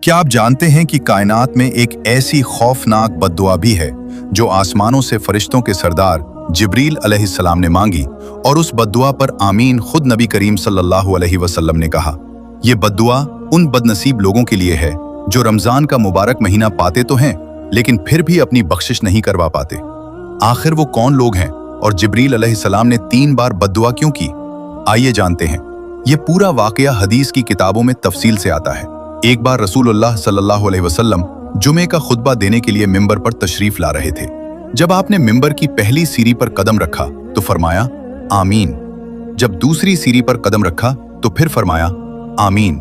क्या आप जानते हैं कि कायनात में एक ऐसी खौफनाक बद्दुआ भी है जो आसमानों से फरिश्तों के सरदार जिब्रील अलैहिस्सलाम ने मांगी, और उस बद्दुआ पर आमीन खुद नबी करीम सल्लल्लाहु अलैहि वसल्लम ने कहा। ये बद्दुआ उन बदनसीब लोगों के लिए है जो रमजान का मुबारक महीना पाते तो हैं लेकिन फिर भी अपनी बख्शिश नहीं करवा पाते। आखिर वो कौन लोग हैं और जिब्रील अलैहिस्सलाम ने 3 बार बद्दुआ क्यों की? आइए जानते हैं। ये पूरा वाकया हदीस की किताबों में तफसील से आता है। एक बार रसूलुल्लाह सल्लल्लाहु अलैहि वसल्लम जुमे का खुतबा देने के लिए मिंबर पर तशरीफ ला रहे थे। जब आपने मिंबर की पहली सीढ़ी पर कदम रखा तो फरमाया आमीन। जब दूसरी सीढ़ी पर कदम रखा तो फिर फरमाया आमीन,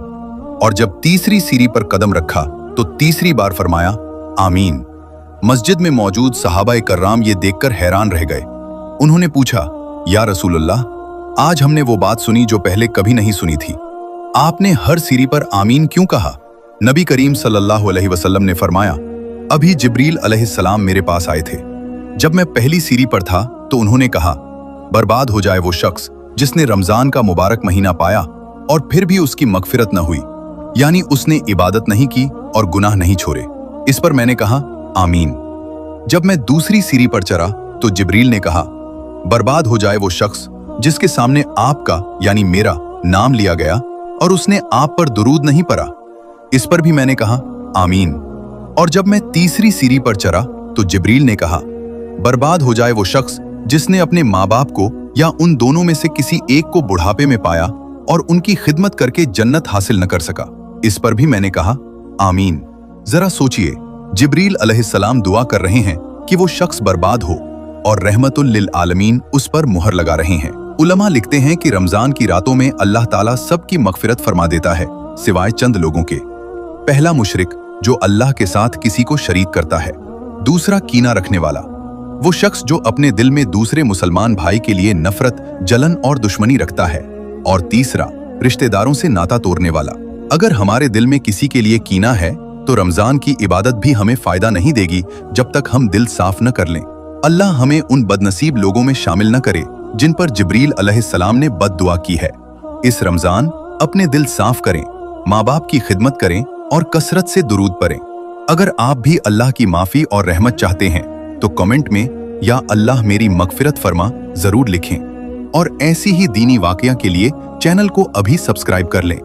और जब तीसरी सीढ़ी पर कदम रखा तो तीसरी बार फरमाया आमीन। मस्जिद में मौजूद सहाबाए कर्राम ये देखकर हैरान रह गए। उन्होंने पूछा, या रसूलुल्लाह, आज हमने वो बात सुनी जो पहले कभी नहीं सुनी थी। आपने हर सीढ़ी पर आमीन क्यों कहा? नबी करीम सल्लल्लाहु अलैहि वसल्लम ने फरमाया, अभी जिब्रील अलैहिस्सलाम मेरे पास आए थे। जब मैं पहली सीढ़ी पर था तो उन्होंने कहा, बर्बाद हो जाए वो शख्स जिसने रमजान का मुबारक महीना पाया और फिर भी उसकी मगफिरत न हुई, यानी उसने इबादत नहीं की और गुनाह नहीं छोड़े। इस पर मैंने कहा आमीन। जब मैं दूसरी सीढ़ी पर चढ़ा तो जिब्रील ने कहा, बर्बाद हो जाए वो शख्स जिसके सामने आपका यानी मेरा नाम लिया गया और उसने आप पर दुरूद नहीं पढ़ा। इस पर भी मैंने कहा आमीन। और जब मैं तीसरी सीढ़ी पर चढ़ा तो जिब्रील ने कहा, बर्बाद हो जाए वो शख्स जिसने अपने माँ बाप को या उन दोनों में से किसी एक को बुढ़ापे में पाया और उनकी खिदमत करके जन्नत हासिल न कर सका। इस पर भी मैंने कहा आमीन। जरा सोचिए, जिब्रील अलैहिस्सलाम दुआ कर रहे हैं कि वो शख्स बर्बाद हो और रहमतुल लिल आलमीन उस पर मुहर लगा रहे हैं। उलमा लिखते हैं कि रमजान की रातों में अल्लाह ताला सबकी मगफिरत फरमा देता है सिवाय चंद लोगों के। पहला मुशरिक जो अल्लाह के साथ किसी को शरीक करता है, दूसरा कीना रखने वाला, वो शख्स जो अपने दिल में दूसरे मुसलमान भाई के लिए नफरत, जलन और दुश्मनी रखता है, और तीसरा रिश्तेदारों से नाता तोड़ने वाला। अगर हमारे दिल में किसी के लिए कीना है तो रमजान की इबादत भी हमें फायदा नहीं देगी जब तक हम दिल साफ न कर लें। अल्लाह हमें उन बदनसीब लोगों में शामिल न करे जिन पर जिब्रील अलैहिस्सलाम ने बद्दुआ की है। इस रमजान अपने दिल साफ करें, माँ बाप की खिदमत करें और कसरत से दुरूद पढ़ें। अगर आप भी अल्लाह की माफी और रहमत चाहते हैं तो कमेंट में या अल्लाह मेरी मगफिरत फरमा जरूर लिखें, और ऐसी ही दीनी वाकया के लिए चैनल को अभी सब्सक्राइब कर लें।